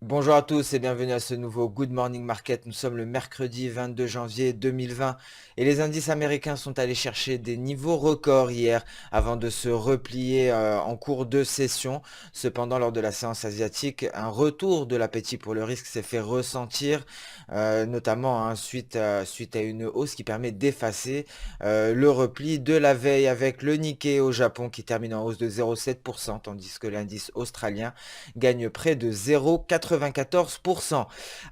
Bonjour à tous et bienvenue à ce nouveau Good Morning Market. Nous sommes le mercredi 22 janvier 2020 et les indices américains sont allés chercher des niveaux records hier avant de se replier en cours de session. Cependant, lors de la séance asiatique, un retour de l'appétit pour le risque s'est fait ressentir, notamment suite à une hausse qui permet d'effacer le repli de la veille avec le Nikkei au Japon qui termine en hausse de 0,7%, tandis que l'indice australien gagne près de 0,94%.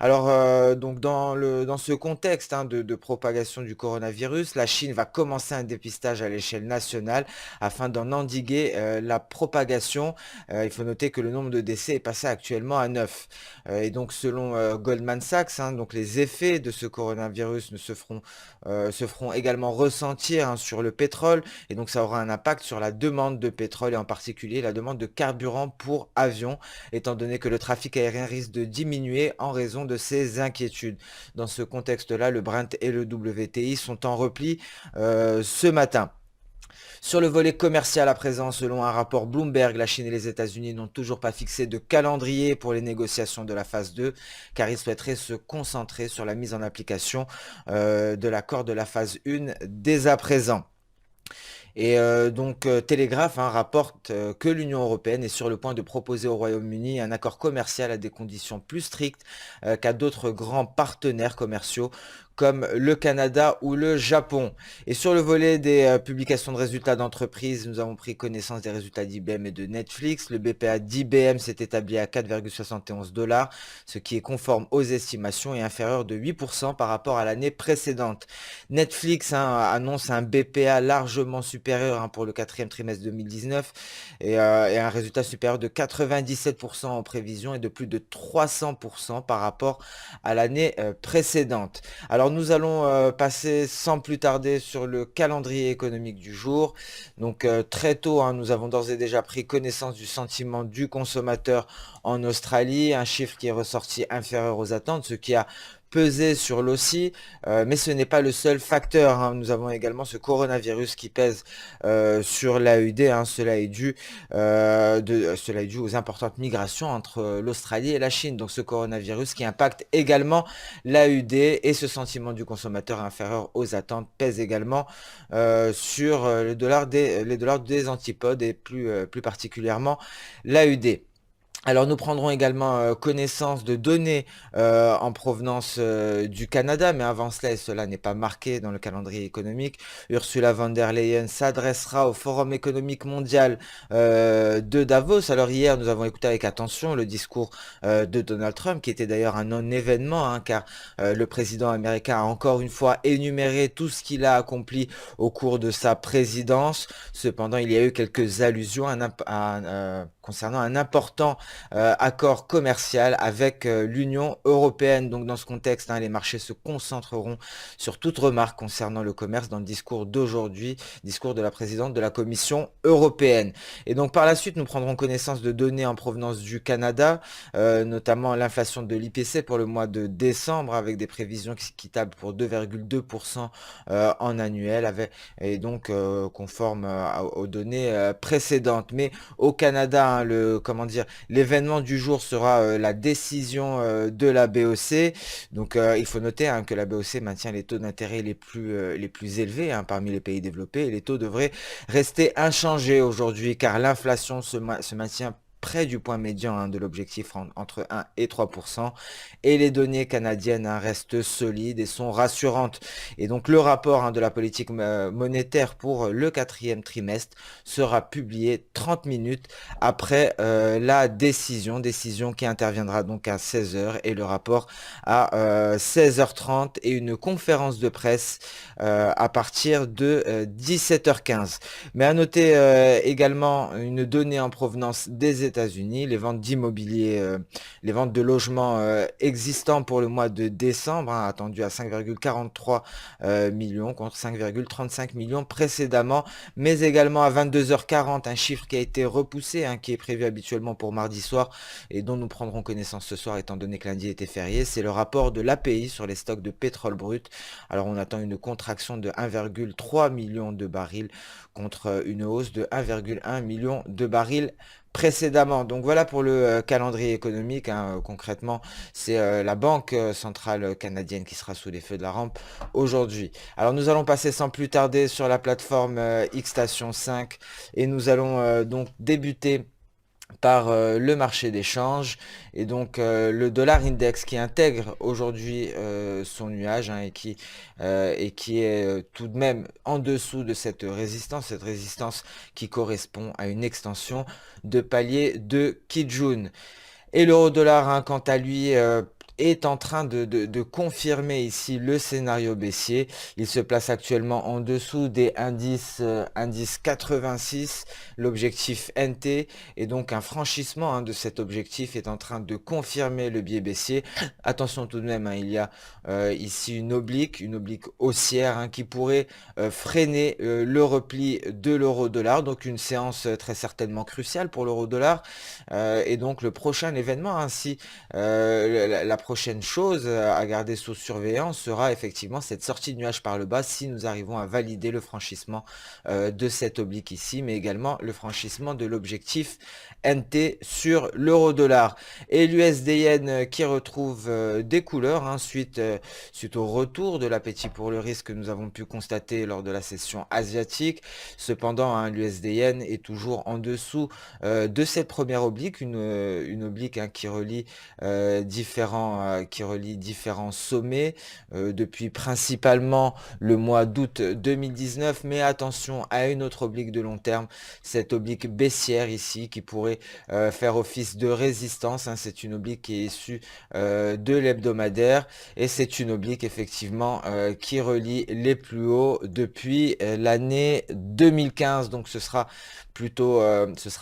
Alors, donc dans ce contexte de propagation du coronavirus, la Chine va commencer un dépistage à l'échelle nationale afin d'en endiguer la propagation. Il faut noter que le nombre de décès est passé actuellement à 9. Et donc, selon Goldman Sachs, donc les effets de ce coronavirus se feront également ressentir sur le pétrole. Et donc, ça aura un impact sur la demande de pétrole et en particulier la demande de carburant pour avions étant donné que le trafic aérien risque de diminuer en raison de ces inquiétudes. Dans ce contexte-là, le Brent et le WTI sont en repli ce matin. Sur le volet commercial à présent, selon un rapport Bloomberg, la Chine et les États-Unis n'ont toujours pas fixé de calendrier pour les négociations de la phase 2, car ils souhaiteraient se concentrer sur la mise en application de l'accord de la phase 1 dès à présent. Et donc Telegraph rapporte que l'Union européenne est sur le point de proposer au Royaume-Uni un accord commercial à des conditions plus strictes qu'à d'autres grands partenaires commerciaux comme le Canada ou le Japon. Et sur le volet des publications de résultats d'entreprise, nous avons pris connaissance des résultats d'IBM et de Netflix. Le BPA d'IBM s'est établi à 4,71 dollars, ce qui est conforme aux estimations et inférieur de 8% par rapport à l'année précédente. Netflix annonce un BPA largement supérieur pour le quatrième trimestre 2019 et un résultat supérieur de 97% en prévision et de plus de 300% par rapport à l'année précédente. Alors nous allons passer sans plus tarder sur le calendrier économique du jour. Donc très tôt, nous avons d'ores et déjà pris connaissance du sentiment du consommateur en Australie, un chiffre qui est ressorti inférieur aux attentes, ce qui a pesé sur l'OSI, mais ce n'est pas le seul facteur. Nous avons également ce coronavirus qui pèse sur l'AED. Cela est dû aux importantes migrations entre l'Australie et la Chine. Donc ce coronavirus qui impacte également l'AUD et ce sentiment du consommateur inférieur aux attentes pèse également sur les dollars des antipodes et plus particulièrement l'AUD. Alors nous prendrons également connaissance de données en provenance du Canada, mais avant cela, et cela n'est pas marqué dans le calendrier économique, Ursula von der Leyen s'adressera au Forum économique mondial de Davos. Alors hier, nous avons écouté avec attention le discours de Donald Trump, qui était d'ailleurs un non-événement, car le président américain a encore une fois énuméré tout ce qu'il a accompli au cours de sa présidence. Cependant, il y a eu quelques allusions concernant un important accord commercial avec l'Union européenne. Donc dans ce contexte, les marchés se concentreront sur toute remarque concernant le commerce dans le discours d'aujourd'hui, discours de la présidente de la Commission européenne. Et donc par la suite, nous prendrons connaissance de données en provenance du Canada, notamment l'inflation de l'IPC pour le mois de décembre, avec des prévisions qui tablent pour 2,2% en annuel, et donc conforme aux données précédentes. Mais au Canada, l'événement du jour sera la décision de la BOC. Donc il faut noter que la BOC maintient les taux d'intérêt les plus élevés parmi les pays développés et les taux devraient rester inchangés aujourd'hui car l'inflation se maintient près du point médian de l'objectif entre 1 et 3%. Et les données canadiennes restent solides et sont rassurantes. Et donc le rapport de la politique monétaire pour le quatrième trimestre sera publié 30 minutes après la décision qui interviendra donc à 16 heures et le rapport à 16h30 et une conférence de presse à partir de 17h15. Mais à noter également une donnée en provenance des États-Unis, les ventes d'immobilier, les ventes de logements existants pour le mois de décembre, attendues à 5,43 millions contre 5,35 millions précédemment, mais également à 22h40, un chiffre qui a été repoussé, qui est prévu habituellement pour mardi soir et dont nous prendrons connaissance ce soir étant donné que lundi était férié, c'est le rapport de l'API sur les stocks de pétrole brut. Alors on attend une contraction de 1,3 million de barils contre une hausse de 1,1 million de barils précédemment. Donc voilà pour le calendrier économique, hein. Concrètement, c'est la Banque centrale canadienne qui sera sous les feux de la rampe aujourd'hui. Alors nous allons passer sans plus tarder sur la plateforme Xstation 5 et nous allons donc débuter par le marché des changes et donc le dollar index qui intègre aujourd'hui son nuage, hein, et qui est tout de même en dessous de cette résistance qui correspond à une extension de palier de Kijun. Et l'euro-dollar, hein, quant à lui, est en train de confirmer ici le scénario baissier. Il se place actuellement en dessous des indices 86, l'objectif NT, et donc un franchissement, hein, de cet objectif est en train de confirmer le biais baissier. Attention tout de même, hein, il y a ici une oblique haussière, hein, qui pourrait freiner le repli de l'euro-dollar, donc une séance très certainement cruciale pour l'euro-dollar. Et donc le prochain événement, ainsi la prochaine chose à garder sous surveillance sera effectivement cette sortie de nuage par le bas si nous arrivons à valider le franchissement de cette oblique ici, mais également le franchissement de l'objectif NT sur l'euro-dollar. Et l'USD-Yen qui retrouve des couleurs, hein, suite au retour de l'appétit pour le risque que nous avons pu constater lors de la session asiatique. Cependant, hein, l'USD-Yen est toujours en dessous de cette première oblique, une oblique, hein, qui relie différents sommets depuis principalement le mois d'août 2019, mais attention à une autre oblique de long terme, cette oblique baissière ici qui pourrait faire office de résistance, hein. C'est une oblique qui est issue de l'hebdomadaire et c'est une oblique effectivement qui relie les plus hauts depuis l'année 2015, donc ce sera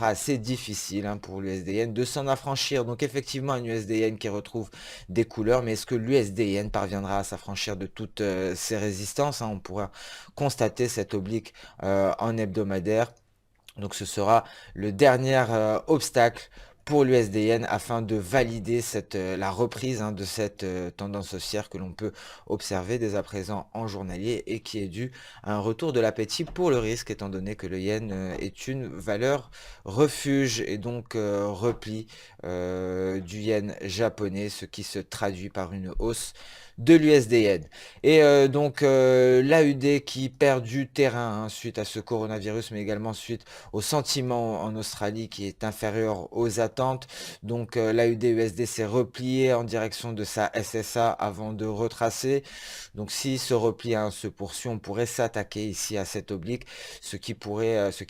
assez difficile, hein, pour l'USD-Yen de s'en affranchir. Donc effectivement un USD-Yen qui retrouve des couleurs, mais est-ce que l'USD-Yen parviendra à s'affranchir de toutes ces résistances, hein? On pourra constater cette oblique en hebdomadaire. Donc ce sera le dernier obstacle pour l'USD-Yen afin de valider la reprise, hein, de cette tendance haussière que l'on peut observer dès à présent en journalier et qui est due à un retour de l'appétit pour le risque, étant donné que le yen est une valeur refuge et donc repli du yen japonais, ce qui se traduit par une hausse de l'USD-Yen. Et donc l'AUD qui perd du terrain, hein, suite à ce coronavirus, mais également suite au sentiment en Australie qui est inférieur aux attentes. Donc l'AUD-USD s'est replié en direction de sa SSA avant de retracer. Donc si ce repli, hein, se poursuit, on pourrait s'attaquer ici à cette oblique, ce qui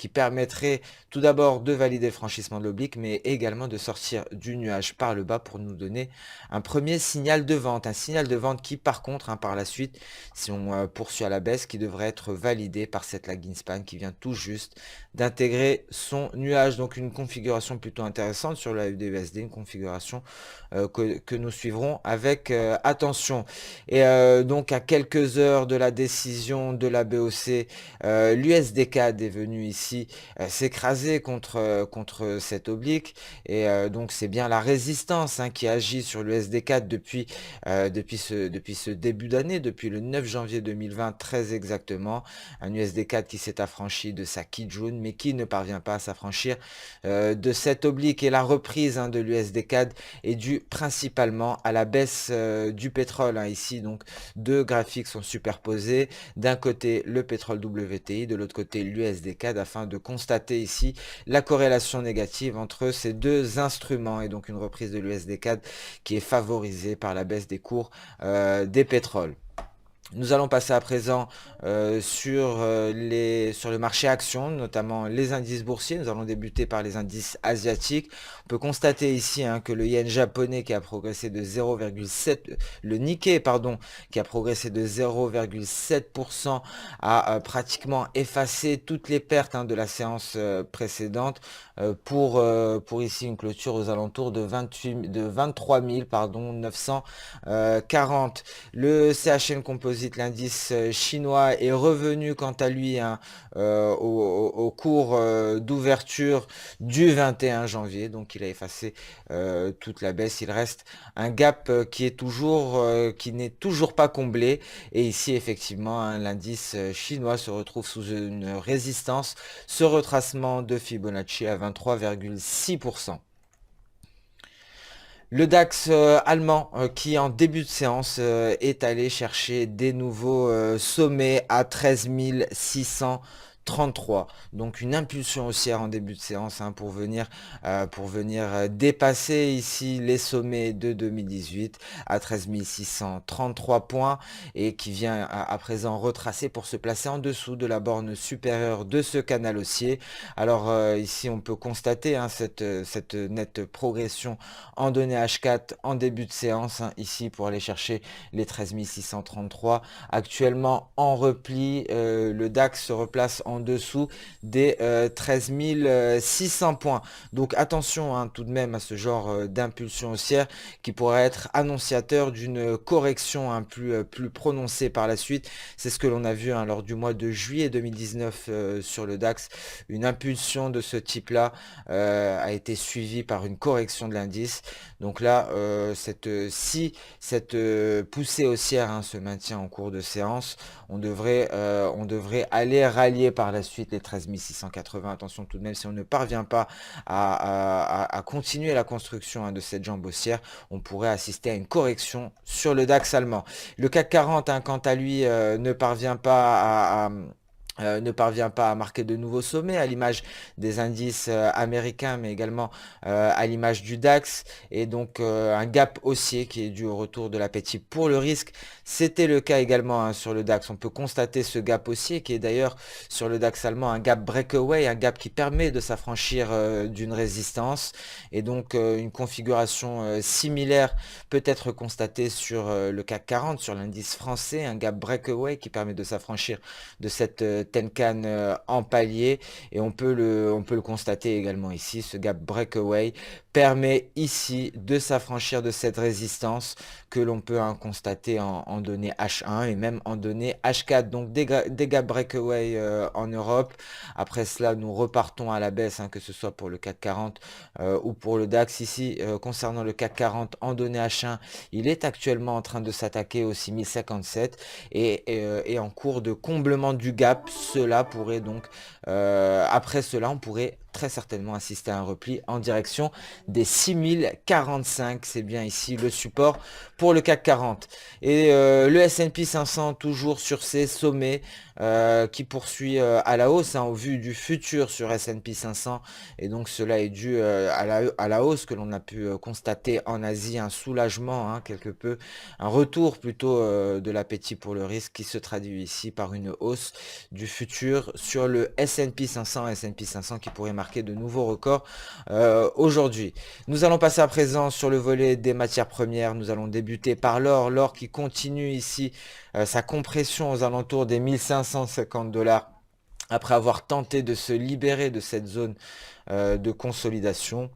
permettrait tout d'abord de valider le franchissement de l'oblique, mais également de sortir du nuage par le bas pour nous donner un premier signal de vente. Un signal de vente qui par contre, hein, par la suite, si on poursuit à la baisse, qui devrait être validé par cette lagging span qui vient tout juste d'intégrer son nuage. Donc une configuration plutôt intéressante sur la USD, une configuration que nous suivrons avec attention. Et donc à quelques heures de la décision de la BOC, l'USD-CAD est venu ici s'écraser contre cette oblique, et donc c'est bien la résistance, hein, qui agit sur l'USD-CAD depuis ce début d'année, depuis le 9 janvier 2020 très exactement. Un USD-CAD qui s'est affranchi de sa Kijun, mais qui ne parvient pas à s'affranchir de cette oblique. Et la reprise, hein, de l'USD-CAD est due principalement à la baisse du pétrole, hein. Ici donc deux graphiques sont superposés, d'un côté le pétrole WTI, de l'autre côté l'USD-CAD, afin de constater ici la corrélation négative entre ces deux instruments, et donc une reprise de l'USD-CAD qui est favorisée par la baisse des cours des pétroles. Nous allons passer à présent sur le marché actions, notamment les indices boursiers. Nous allons débuter par les indices asiatiques. On peut constater ici, hein, que le yen japonais qui a progressé de 0,7, le Nikkei, pardon, qui a progressé de 0,7%, a pratiquement effacé toutes les pertes, hein, de la séance précédente, pour ici une clôture aux alentours de 23 000, 940. Le CHN Composite composite, l'indice chinois est revenu quant à lui hein, au cours d'ouverture du 21 janvier. Donc il a effacé toute la baisse. Il reste un gap qui n'est toujours pas comblé. Et ici, effectivement, hein, l'indice chinois se retrouve sous une résistance. Ce retracement de Fibonacci à 23,6%. Le DAX allemand qui en début de séance est allé chercher des nouveaux sommets à 13 633. Donc une impulsion haussière en début de séance hein, pour venir dépasser ici les sommets de 2018 à 13 633 points et qui vient à présent retracer pour se placer en dessous de la borne supérieure de ce canal haussier. Alors ici on peut constater hein, cette nette progression en données H4 en début de séance hein, ici pour aller chercher les 13 633. Actuellement en repli, le DAX se replace en dessous des 13 600 points. Donc attention hein, tout de même à ce genre d'impulsion haussière qui pourrait être annonciateur d'une correction hein, plus prononcée par la suite. C'est ce que l'on a vu hein, lors du mois de juillet 2019 sur le DAX. Une impulsion de ce type-là a été suivie par une correction de l'indice. Donc là, si cette poussée haussière hein, se maintient en cours de séance, on devrait aller rallier par la suite les 13 680. Attention tout de même, si on ne parvient pas à continuer la construction hein, de cette jambe haussière, on pourrait assister à une correction sur le DAX allemand. Le CAC 40, hein, quant à lui, ne parvient pas à marquer de nouveaux sommets à l'image des indices américains mais également à l'image du DAX et donc un gap haussier qui est dû au retour de l'appétit pour le risque. C'était le cas également hein, sur le DAX. On peut constater ce gap haussier qui est d'ailleurs sur le DAX allemand un gap breakaway, un gap qui permet de s'affranchir d'une résistance et donc une configuration similaire peut être constatée sur le CAC 40, sur l'indice français, un gap breakaway qui permet de s'affranchir de cette Tenkan en palier et on peut le constater également ici. Ce gap breakaway permet ici de s'affranchir de cette résistance que l'on peut hein, constater en données H1 et même en données H4. Donc des gap breakaway en Europe. Après cela, nous repartons à la baisse, hein, que ce soit pour le CAC 40 ou pour le DAX. Ici, concernant le CAC 40 en données H1, il est actuellement en train de s'attaquer aux 6057 et en cours de comblement du gap. Cela pourrait donc, après cela, on pourrait très certainement assister à un repli en direction des 6045. C'est bien ici le support pour le CAC 40. Et le S&P 500 toujours sur ses sommets qui poursuit à la hausse hein, au vu du futur sur S&P 500. Et donc cela est dû à la hausse que l'on a pu constater en Asie, un soulagement hein, quelque peu, un retour plutôt de l'appétit pour le risque qui se traduit ici par une hausse du futur sur le S&P 500 qui pourrait marquer de nouveaux records aujourd'hui. Nous allons passer à présent sur le volet des matières premières. Nous allons débuter par l'or qui continue ici sa compression aux alentours des 1550 $ après avoir tenté de se libérer de cette zone de consolidation.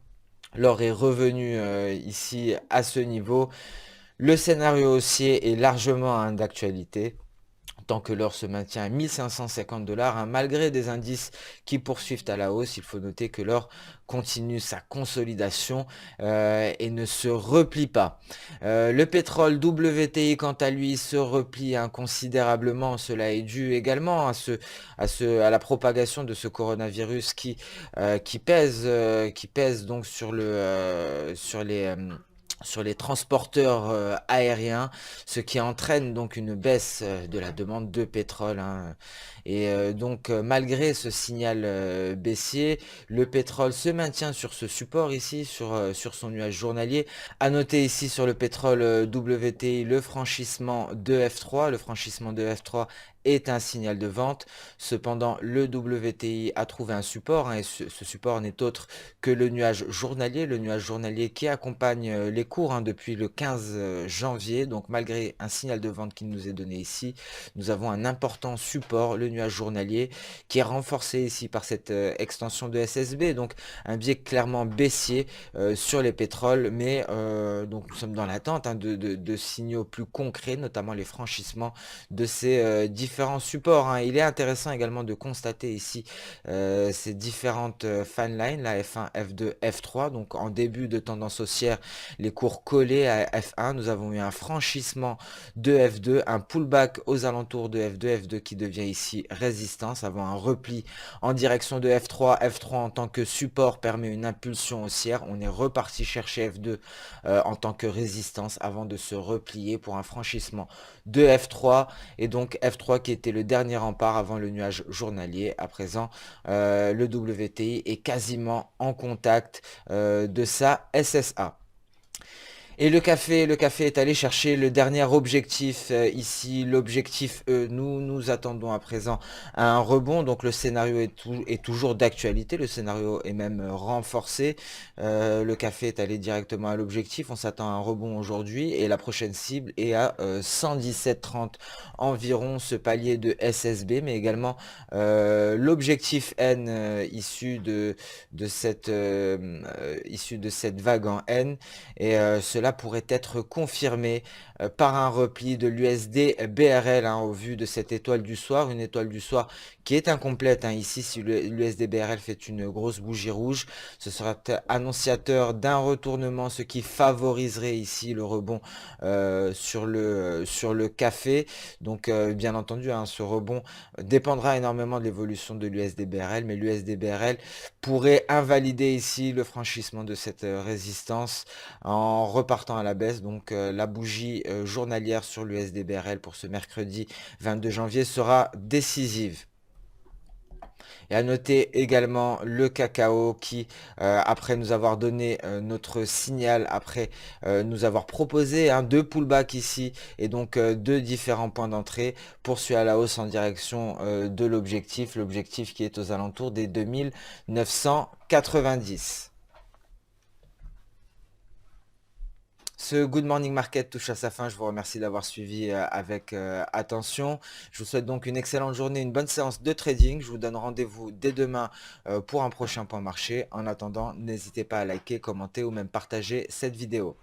L'or est revenu ici à ce niveau. Le scénario haussier est largement hein, d'actualité. Tant que l'or se maintient à 1550 $, hein, malgré des indices qui poursuivent à la hausse, il faut noter que l'or continue sa consolidation et ne se replie pas. Le pétrole WTI, quant à lui, se replie hein, considérablement. Cela est dû également à la propagation de ce coronavirus qui pèse donc sur les transporteurs aériens, ce qui entraîne donc une baisse de la demande de pétrole. Hein. Et donc malgré ce signal baissier, le pétrole se maintient sur ce support ici, sur son nuage journalier. À noter ici sur le pétrole WTI le franchissement de F3. Le franchissement de F3 est un signal de vente. Cependant, le WTI a trouvé un support, et ce support n'est autre que le nuage journalier qui accompagne les cours depuis le 15 janvier. Donc malgré un signal de vente qui nous est donné ici, nous avons un important support, le nuage journalier, qui est renforcé ici par cette extension de SSB. Donc un biais clairement baissier sur les pétroles, mais donc nous sommes dans l'attente de signaux plus concrets, notamment les franchissements de ces différents supports. Il est intéressant également de constater ici ces différentes fan lines, la F1, F2, F3. Donc en début de tendance haussière, les cours collés à F1, nous avons eu un franchissement de F2, un pullback aux alentours de F2, F2 qui devient ici résistance avant un repli en direction de F3. F3 en tant que support permet une impulsion haussière. On est reparti chercher F2 en tant que résistance avant de se replier pour un franchissement de F3, et donc F3 qui était le dernier rempart avant le nuage journalier. À présent, le WTI est quasiment en contact de sa SSA. Et le café est allé chercher le dernier objectif ici, l'objectif E. Nous attendons à présent un rebond, donc le scénario est toujours d'actualité, le scénario est même renforcé. Le café est allé directement à l'objectif, on s'attend à un rebond aujourd'hui et la prochaine cible est à 117,30 environ, ce palier de SSB, mais également l'objectif N issu de cette vague en N, et cela pourrait être confirmé par un repli de l'USD BRL au vu de cette étoile du soir, une étoile du soir qui est incomplète ici. Si l'USD BRL fait une grosse bougie rouge, ce sera annonciateur d'un retournement, ce qui favoriserait ici le rebond sur le café. Donc bien entendu, ce rebond dépendra énormément de l'évolution de l'USD BRL, mais l'USD BRL pourrait invalider ici le franchissement de cette résistance en repartant à la baisse. Donc la bougie journalière sur l'USD BRL pour ce mercredi 22 janvier sera décisive. Et à noter également le cacao qui, après nous avoir donné notre signal, après nous avoir proposé deux pullbacks ici et donc deux différents points d'entrée, poursuit à la hausse en direction de l'objectif qui est aux alentours des 2990. Ce Good Morning Market touche à sa fin. Je vous remercie d'avoir suivi avec attention. Je vous souhaite donc une excellente journée, une bonne séance de trading. Je vous donne rendez-vous dès demain pour un prochain point marché. En attendant, n'hésitez pas à liker, commenter ou même partager cette vidéo.